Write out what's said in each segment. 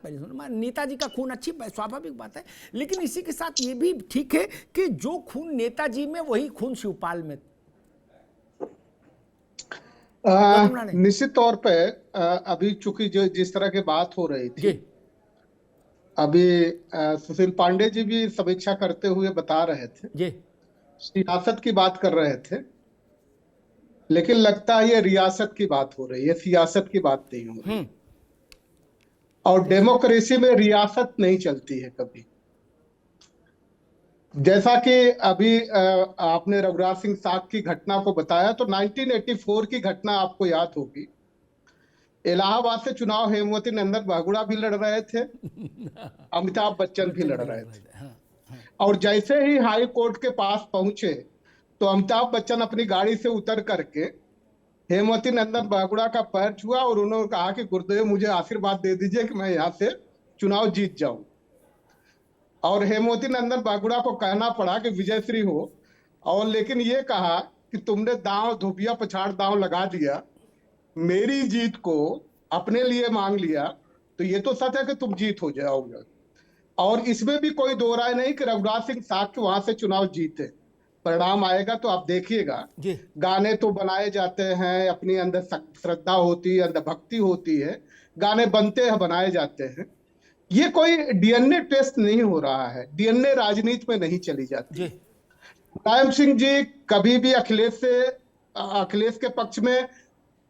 पहले सुनो, नेताजी का खून अच्छी स्वाभाविक बात है, लेकिन इसी के साथ ये भी ठीक है कि जो खून नेताजी में वही खून शिवपाल में। निश्चित तौर पे अभी चूंकि जो जिस तरह की बात हो रही थी, जी अभी सुशील पांडे जी भी समीक्षा करते हुए बता रहे थे, जी सियासत की बात कर रहे थे, लेकिन लगता है ये रियासत की बात हो रही है, सियासत की बात नहीं हो रही। और डेमोक्रेसी में रियासत नहीं चलती है कभी। जैसा कि अभी आपने रघुराज सिंह साग की घटना को बताया, तो 1984 की घटना आपको याद होगी। इलाहाबाद से चुनाव हेमवती नंदन बहुगुणा भी लड़ रहे थे, अमिताभ बच्चन भी लड़ रहे थे। हाँ, हाँ। और जैसे ही हाई कोर्ट के पास पहुंचे, तो अमिताभ बच्चन अपनी गाड़ी से उतर करके हेमवती नंदन बहुगुणा का पैर छुआ और उन्होंने कहा कि गुरुदेव मुझे आशीर्वाद दे दीजिए कि मैं यहाँ से चुनाव जीत जाऊं। और हेमवती नंदन बहुगुणा को कहना पड़ा कि विजयश्री हो, और लेकिन ये कहा कि तुमने दांव धोबिया पछाड़ दांव लगा दिया, मेरी जीत को अपने लिए मांग लिया, तो ये तो सच है कि तुम जीत हो जाओगे। और इसमें भी कोई दो राय नहीं कि रघुराज सिंह साग वहां से चुनाव जीते। परिणाम आएगा तो आप देखिएगा। गाने तो बनाए जाते हैं, अपनी अंदर श्रद्धा होती है, अंदर भक्ति होती है, गाने बनते हैं, बनाए जाते हैं। ये कोई डीएनए टेस्ट नहीं हो रहा है, डीएनए राजनीति में नहीं चली जाती। मुलायम सिंह जी कभी भी अखिलेश के पक्ष में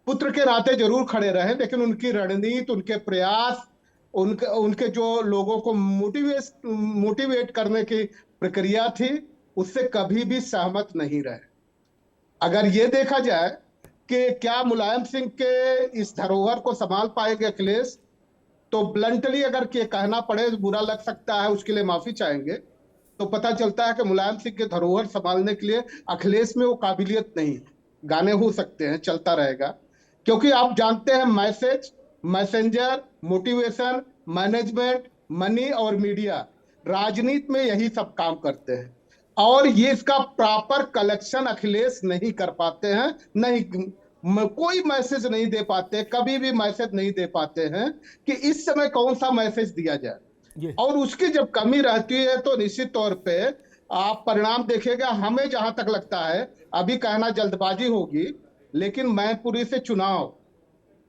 पुत्र के नाते जरूर खड़े रहे, लेकिन उनकी रणनीति, उनके प्रयास, उनके जो लोगों को मोटिवेट करने की प्रक्रिया थी, उससे कभी भी सहमत नहीं रहे। अगर ये देखा जाए कि क्या मुलायम सिंह के इस धरोहर को संभाल पाएंगे अखिलेश, तो ब्लंटली अगर कहना पड़े, बुरा लग सकता है, उसके लिए माफी चाहेंगे, तो पता चलता है कि मुलायम सिंह के धरोहर संभालने के लिए अखिलेश में वो काबिलियत नहीं है। गाने हो सकते हैं, चलता रहेगा, क्योंकि आप जानते हैं मैसेंजर, मोटिवेशन, मैनेजमेंट, मनी और मीडिया, राजनीति में यही सब काम करते हैं। और ये इसका प्रॉपर कलेक्शन अखिलेश नहीं कर पाते हैं, नहीं कोई मैसेज नहीं दे पाते, कभी भी मैसेज नहीं दे पाते हैं कि इस समय कौन सा मैसेज दिया जाए। और उसकी जब कमी रहती है तो निश्चित तौर पे आप परिणाम देखेगा। हमें जहां तक लगता है, अभी कहना जल्दबाजी होगी, लेकिन मैनपुरी से चुनाव,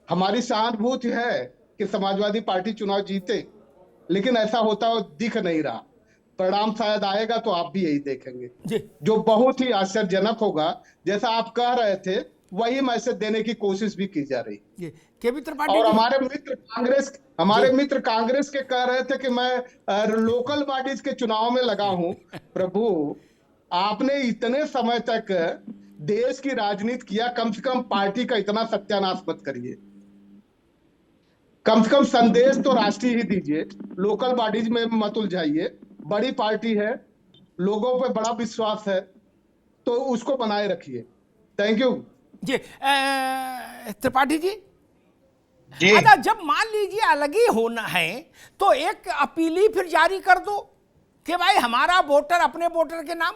हमारी सहानुभूति है कि समाजवादी पार्टी चुनाव जीते, लेकिन ऐसा होता हो दिख नहीं रहा। परिणाम शायद आएगा तो आप भी यही देखेंगे, जो बहुत ही आश्चर्यजनक होगा। जैसा आप कह रहे थे, वही मैसेज देने की कोशिश भी की जा रही है। और हमारे मित्र कांग्रेस के कह रहे थे कि मैं लोकल बॉडीज के चुनाव में लगा हूं। प्रभु, आपने इतने समय तक देश की राजनीति किया, कम से कम पार्टी का इतना सत्यानाश मत करिए। कम से कम संदेश तो राष्ट्रीय ही दीजिए, लोकल बॉडीज में मत उलझाइए। बड़ी पार्टी है, लोगों पे बड़ा विश्वास है, तो उसको बनाए रखिए। थैंक यू जी। त्रिपाठी जी, अच्छा, जब मान लीजिए अलग ही होना है, तो एक अपील ही फिर जारी कर दो कि भाई हमारा वोटर अपने वोटर के नाम।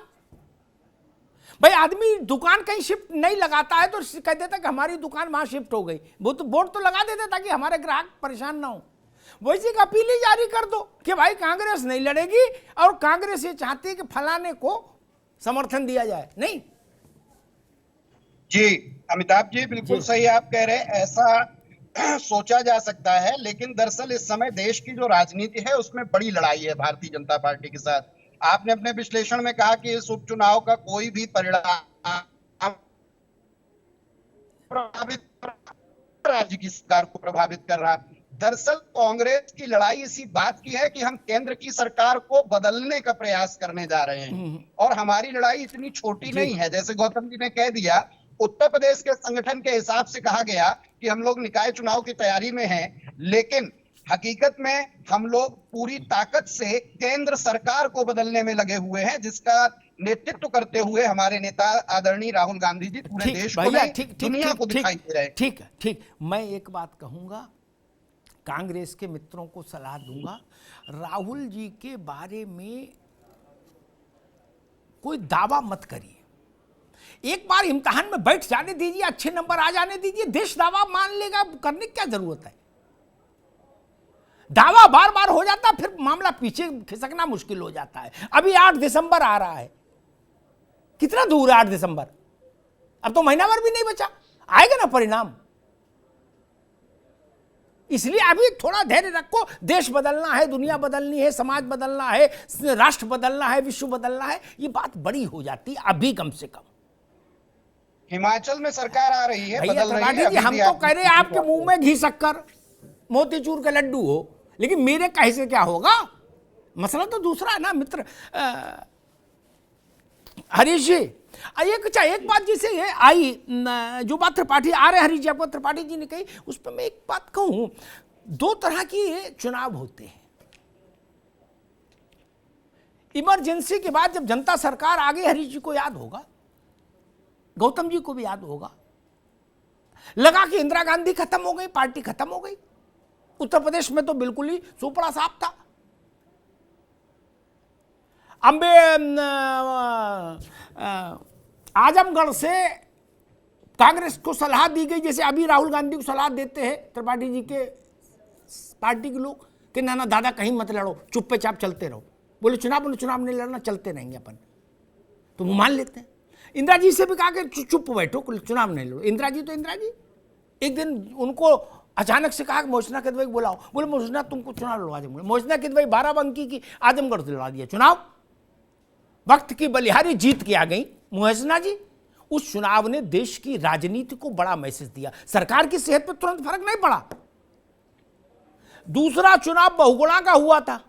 भाई आदमी दुकान कहीं शिफ्ट नहीं लगाता है तो कह देता कि हमारी दुकान वहां शिफ्ट हो गई, वो तो बोर्ड तो लगा देता ताकि हमारे ग्राहक परेशान ना हो। वैसे एक अपील ही जारी कर दो कि भाई कांग्रेस नहीं लड़ेगी और कांग्रेस ये चाहती है कि फलाने को समर्थन दिया जाए। नहीं जी अमिताभ जी, बिल्कुल सही आप कह रहे हैं, ऐसा सोचा जा सकता है। लेकिन दरअसल इस समय देश की जो राजनीति है उसमें बड़ी लड़ाई है भारतीय जनता पार्टी के साथ। आपने अपने विश्लेषण में कहा कि इस उपचुनाव का कोई भी परिणाम राज्य की सरकार को प्रभावित कर रहा। दरअसल कांग्रेस की लड़ाई इसी बात की है कि हम केंद्र की सरकार को बदलने का प्रयास करने जा रहे हैं, और हमारी लड़ाई इतनी छोटी नहीं है। जैसे गौतम जी ने कह दिया, उत्तर प्रदेश के संगठन के हिसाब से कहा गया कि हम लोग निकाय चुनाव की तैयारी में हैं, लेकिन हकीकत में हम लोग पूरी ताकत से केंद्र सरकार को बदलने में लगे हुए हैं, जिसका नेतृत्व करते हुए हमारे नेता आदरणीय राहुल गांधी जी पूरे देश को नहीं, दुनिया को दिखाई दे रहे हैं। ठीक है, ठीक। मैं एक बात कहूंगा, कांग्रेस के मित्रों को सलाह दूंगा, राहुल जी के बारे में कोई दावा मत करिए। एक बार इम्तिहान में बैठ जाने दीजिए, अच्छे नंबर आ जाने दीजिए, देश दावा मान लेगा, करने की क्या जरूरत है। दावा बार बार हो जाता, फिर मामला पीछे खिसकना मुश्किल हो जाता है। अभी 8 दिसंबर आ रहा है, कितना दूर है 8 दिसंबर, अब तो महीना भर भी नहीं बचा, आएगा ना परिणाम। इसलिए अभी थोड़ा धैर्य रखो, देश बदलना है, दुनिया बदलनी है, समाज बदलना है, राष्ट्र बदलना है, विश्व बदलना है, ये बात बड़ी हो जाती है अभी कम से कम। हिमाचल में सरकार आ रही है, भैया बदल रही त्रिपाठी है, जी, अभी हम भी तो आप- कह रहे हैं आपके मुंह में घी शक्कर मोतीचूर के लड्डू हो, लेकिन मेरे कहे से क्या होगा, मसला तो दूसरा है ना मित्र हरीश जी। एक बात जैसे ये आई, जो बात त्रिपाठी आ रहे हरीश जी, आपको त्रिपाठी जी ने कही, उस पर मैं एक बात कहूं, 2 तरह की चुनाव होते हैं। इमरजेंसी के बाद जब जनता सरकार आ गई, हरीश जी को याद होगा, गौतम जी को भी याद होगा, लगा कि इंदिरा गांधी खत्म हो गई, पार्टी खत्म हो गई। उत्तर प्रदेश में तो बिल्कुल ही सुपड़ा साफ था। आजमगढ़ से कांग्रेस को सलाह दी गई, जैसे अभी राहुल गांधी को सलाह देते हैं त्रिपाठी जी के पार्टी के लोग कि ना दादा कहीं मत लड़ो, चुप्पे चाप चलते रहो, बोले चुनाव नहीं लड़ना, चलते रहेंगे अपन, तो वो मान लेते हैं। इंदिरा जी से भी कहा कि चुप बैठो, चुनाव नहीं लड़ो। इंदिरा जी एक दिन उनको अचानक से कहा कि मोहसिना किदवई को बुलाओ, बोले मोहसिना तुमको चुनाव लड़वा देंगे। मोहसिना किदवई 12 बंकी की आजमगढ़ से लड़ा दिया चुनाव, वक्त की बलिहारी जीत के आ गई मोहसिना जी। उस चुनाव ने देश की राजनीति को बड़ा मैसेज दिया, सरकार की सेहत पर तुरंत फर्क नहीं पड़ा। दूसरा चुनाव बहुगुणा का हुआ था,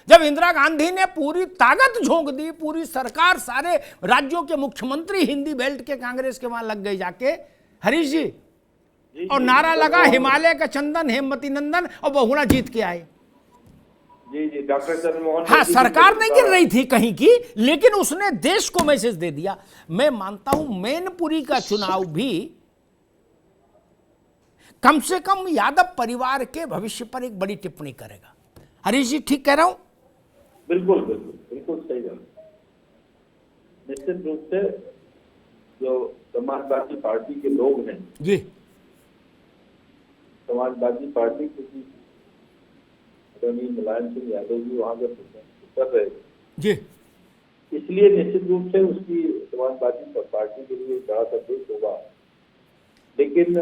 जब इंदिरा गांधी ने पूरी ताकत झोंक दी, पूरी सरकार, सारे राज्यों के मुख्यमंत्री हिंदी बेल्ट के कांग्रेस के वहां लग गए जाके हरीश जी, और नारा लगा हिमालय का चंदन हेमवती नंदन, और बहुगुणा जीत के आए। जी डॉक्टर चंद्रमोहन। हाँ, सरकार नहीं गिर रही थी कहीं की, लेकिन उसने देश को मैसेज दे दिया। मैं मानता हूं मैनपुरी का चुनाव भी कम से कम यादव परिवार के भविष्य पर एक बड़ी टिप्पणी करेगा। हरीश जी ठीक कह रहा हूं? बिल्कुल सही है। निश्चित रूप से जो समाजवादी पार्टी के लोग हैं जी, समाजवादी पार्टी क्योंकि मुलायम सिंह यादव जी वहां पर कर रहे थे जी, इसलिए निश्चित रूप से उसकी समाजवादी पार्टी के लिए बड़ा संदेश होगा। लेकिन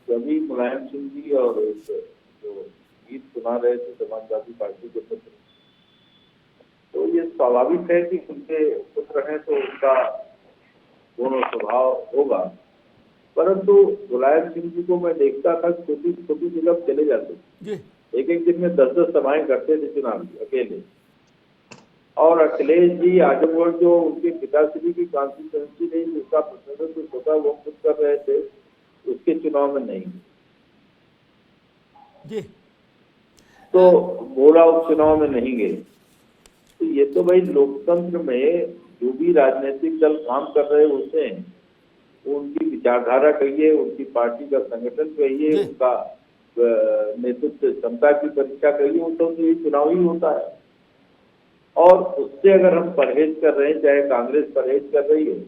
जब मुलायम सिंह जी और जो गीत सुना रहे थे समाजवादी पार्टी के मित्र, तो ये स्वाभाविक है कि उनके पुत्र हैं तो उनका दोनों स्वभाव होगा। परंतु मुलायम सिंह जी को मैं देखता था छोटी छोटी जगह चले जाते जी, एक दिन में 10-10 सभाएं करते थे चुनाव की अकेले। और अखिलेश जी आजमगढ़ जो उनके पिताश्री की कॉन्स्टिट्यूएंसी नहीं, जिसका प्रतिनिधित्व होता वो खुद कर रहे थे, उसके चुनाव में नहीं जी, तो बोरा उपचुनाव में नहीं गए। तो ये तो भाई लोकतंत्र में जो भी राजनीतिक दल काम कर रहे होते हैं, उनकी विचारधारा कहिए, उनकी पार्टी का संगठन कहिए, उनका नेतृत्व क्षमता की परीक्षा करिए, वो तो ये चुनाव ही होता है। और उससे अगर हम परहेज कर रहे हैं, चाहे कांग्रेस परहेज कर रही है,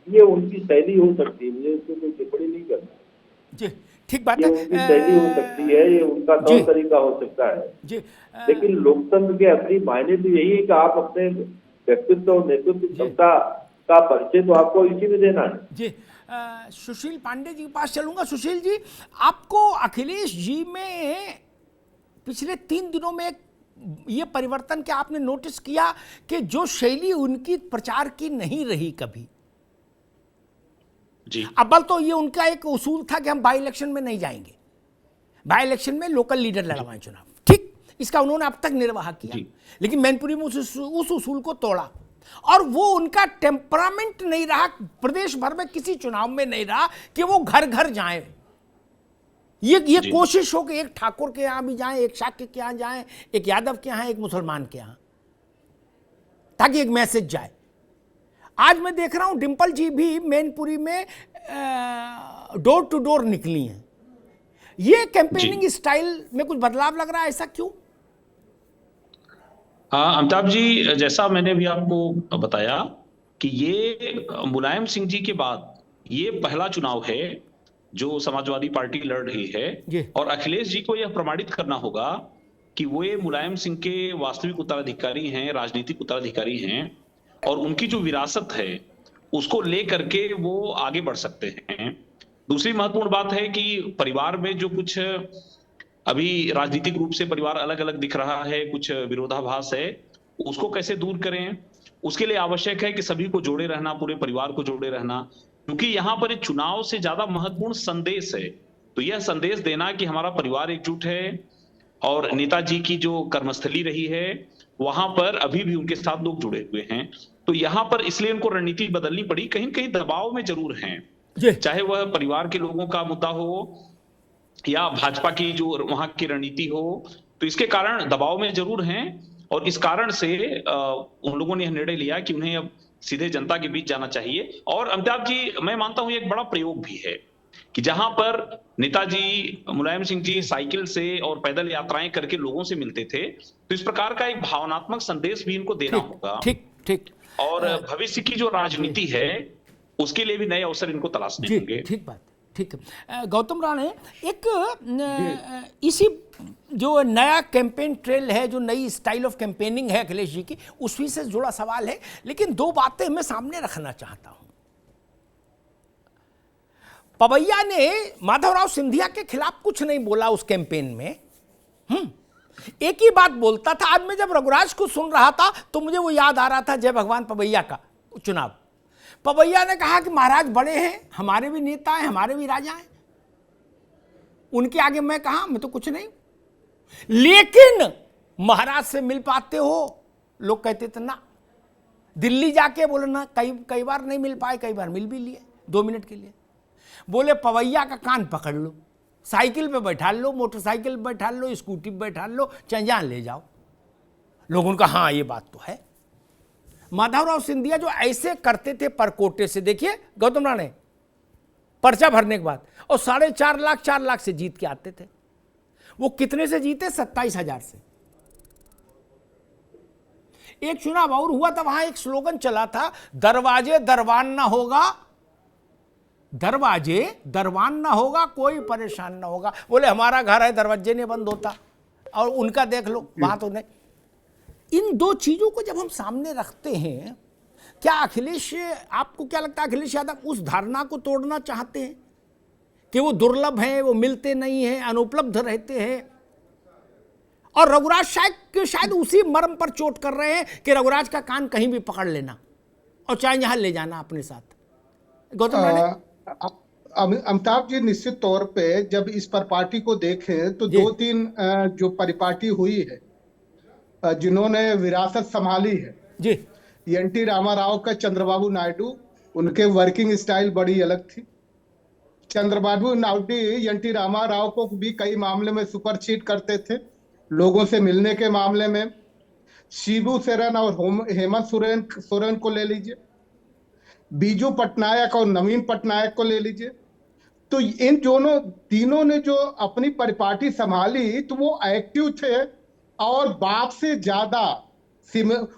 ये उनकी शैली हो सकती है, मुझे इसको कोई टिप्पणी नहीं करना जी, ठीक बात ये है। उनकी शैली हो सकती है, ये उनका तौर तरीका हो सकता है जी, लेकिन लोकतंत्र के असली मायने तो यही है कि आप अपने व्यक्तित्व और नेतृत्व क्षमता का परिचय तो आपको इसी में देना है। जी, सुशील पांडे जी के पास चलूंगा। सुशील जी, आपको अखिलेश जी में पिछले 3 दिनों में ये परिवर्तन क्या आपने नोटिस किया कि जो शैली उनकी प्रचार की नहीं रही कभी? जी, अव्वल तो ये उनका एक उसूल था कि हम बाई इलेक्शन में नहीं जाएंगे, बाई इलेक्शन में लोकल लीडर लड़वाएं चुनाव, ठीक, इसका उन्होंने अब तक निर्वाह किया। लेकिन मैनपुरी में उस उसूल को तोड़ा, और वो उनका टेम्परामेंट नहीं रहा, प्रदेश भर में किसी चुनाव में नहीं रहा कि वो घर घर जाएं। ये कोशिश हो कि एक ठाकुर के यहां भी जाएं, एक शाक्य के यहां जाएं, एक यादव के यहां, एक मुसलमान के यहां, ताकि एक मैसेज जाए। आज मैं देख रहा हूं डिंपल जी भी मैनपुरी में डोर टू डोर निकली हैं। ये कैंपेनिंग स्टाइल में कुछ बदलाव लग रहा है, ऐसा क्यों? अमिताभ जी, जैसा मैंने भी आपको बताया कि ये मुलायम सिंह जी के बाद ये पहला चुनाव है जो समाजवादी पार्टी लड़ रही है, और अखिलेश जी को यह प्रमाणित करना होगा कि वो मुलायम सिंह के वास्तविक उत्तराधिकारी हैं, राजनीतिक उत्तराधिकारी हैं, और उनकी जो विरासत है उसको लेकर के वो आगे बढ़ सकते हैं। दूसरी महत्वपूर्ण बात है कि परिवार में जो कुछ अभी राजनीतिक रूप से परिवार अलग अलग दिख रहा है, कुछ विरोधाभास है, उसको कैसे दूर करें, उसके लिए आवश्यक है कि सभी को जोड़े रहना, पूरे परिवार को जोड़े रहना, क्योंकि यहाँ पर चुनाव से ज्यादा महत्वपूर्ण संदेश है। तो यह संदेश देना कि हमारा परिवार एकजुट है, और नेताजी की जो कर्मस्थली रही है वहां पर अभी भी उनके साथ लोग जुड़े हुए हैं। तो यहाँ पर इसलिए उनको रणनीति बदलनी पड़ी, कहीं कहीं दबाव में जरूर हैं, चाहे वह परिवार के लोगों का मुद्दा हो या भाजपा की जो वहां की रणनीति हो, तो इसके कारण दबाव में जरूर हैं। और इस कारण से उन लोगों ने यह निर्णय लिया कि उन्हें अब सीधे जनता के बीच जाना चाहिए। और अमिताभ जी, मैं मानता हूं एक बड़ा प्रयोग भी है कि जहां पर नेताजी मुलायम सिंह जी साइकिल से और पैदल यात्राएं करके लोगों से मिलते थे, तो इस प्रकार का एक भावनात्मक संदेश भी इनको देना होगा। ठीक ठीक। और भविष्य की जो राजनीति है उसके लिए भी नए अवसर इनको तलाशने होंगे। ठीक बात, ठीक है। गौतम राणे, एक इसी जो नया कैंपेन ट्रेल है, जो नई स्टाइल ऑफ कैंपेनिंग है अखिलेश जी की, उसी से जुड़ा सवाल है, लेकिन दो बातें मैं सामने रखना चाहता हूं। पवैया ने माधवराव सिंधिया के खिलाफ कुछ नहीं बोला उस कैंपेन में, एक ही बात बोलता था। आज मैं जब रघुराज को सुन रहा था तो मुझे वो याद आ रहा था जय भगवान पवैया का चुनाव। पवैया ने कहा कि महाराज बड़े हैं, हमारे भी नेता हैं, हमारे भी राजा हैं, उनके आगे मैं कहा, मैं तो कुछ नहीं। लेकिन महाराज से मिल पाते हो? लोग कहते थे ना। दिल्ली जाके बोले ना, कई बार नहीं मिल पाए, कई बार मिल भी लिए 2 मिनट के लिए। बोले पवैया का कान पकड़ लो, साइकिल पे बैठा लो, मोटरसाइकिल पे बैठा लो, स्कूटी पे बैठा लो, चाहे जहां ले जाओ। लोगों ने कहा हाँ ये बात तो है। माधवराव सिंधिया जो ऐसे करते थे परकोटे से, देखिए गौतम राणे, पर्चा भरने के बाद, और 4.5 लाख से जीत के आते थे। वो कितने से जीते? 27,000 से। एक चुनाव और हुआ था, वहां एक स्लोगन चला था, दरवाजे दरवान ना होगा, दरवाजे दरवान ना होगा, कोई परेशान ना होगा। बोले हमारा घर है, दरवाजे नहीं बंद होता, और उनका देख लो वहां तो नहीं। इन दो चीजों को जब हम सामने रखते हैं, क्या अखिलेश, आपको क्या लगता है अखिलेश यादव उस धारणा को तोड़ना चाहते हैं कि वो दुर्लभ हैं, वो मिलते नहीं हैं, अनुपलब्ध रहते हैं? और रघुराज शायद उसी मर्म पर चोट कर रहे हैं कि रघुराज का कान कहीं भी पकड़ लेना और चाहे यहां ले जाना अपने साथ। गौतम राणे, अमिताभ जी, निश्चित तौर पे जब इस पर पार्टी को देखें तो 2-3 जो परिपाटी हुई है, जिन्होंने विरासत संभाली है जी, एन.टी. रामाराव का चंद्रबाबू नायडू, उनके वर्किंग स्टाइल बड़ी अलग थी। चंद्रबाबू नायडू एन.टी. रामाराव को भी कई मामले में सुपरसीड करते थे, लोगों से मिलने के मामले में। शिबू सोरेन और हेमंत सोरेन को ले लीजिए, बीजू पटनायक और नवीन पटनायक को ले लीजिए। तो इन तीनों ने जो अपनी परिपाटी संभाली, तो वो एक्टिव थे और बाप से ज्यादा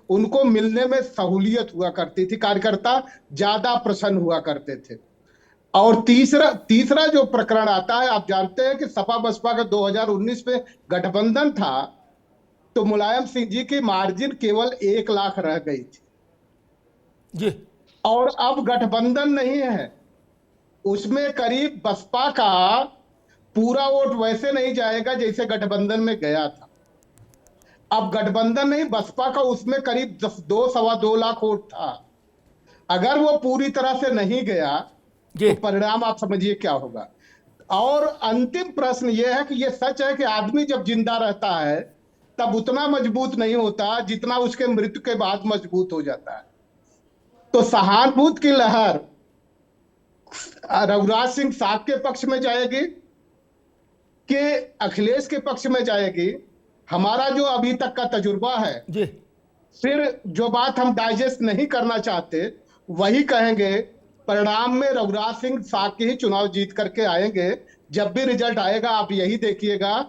उनको मिलने में सहूलियत हुआ करती थी, कार्यकर्ता ज्यादा प्रसन्न हुआ करते थे। और तीसरा जो प्रकरण आता है, आप जानते हैं कि सपा बसपा का 2019 में गठबंधन था, तो मुलायम सिंह जी की मार्जिन केवल 1 लाख रह गई थी जी। और अब गठबंधन नहीं है, उसमें करीब बसपा का पूरा वोट वैसे नहीं जाएगा जैसे गठबंधन में गया था। अब गठबंधन नहीं, बसपा का उसमें करीब 2-2.25 लाख वोट था। अगर वो पूरी तरह से नहीं गया तो परिणाम आप समझिए क्या होगा। और अंतिम प्रश्न यह है कि यह सच है कि आदमी जब जिंदा रहता है तब उतना मजबूत नहीं होता जितना उसके मृत्यु के बाद मजबूत हो जाता है। तो सहानुभूति की लहर रघुराज सिंह साहब के पक्ष में जाएगी कि अखिलेश के पक्ष में जाएगी? हमारा जो अभी तक का तजुर्बा है जी, फिर जो बात हम डाइजेस्ट नहीं करना चाहते वही कहेंगे। परिणाम में रघुराज सिंह साहब के ही चुनाव जीत करके आएंगे। जब भी रिजल्ट आएगा आप यही देखिएगा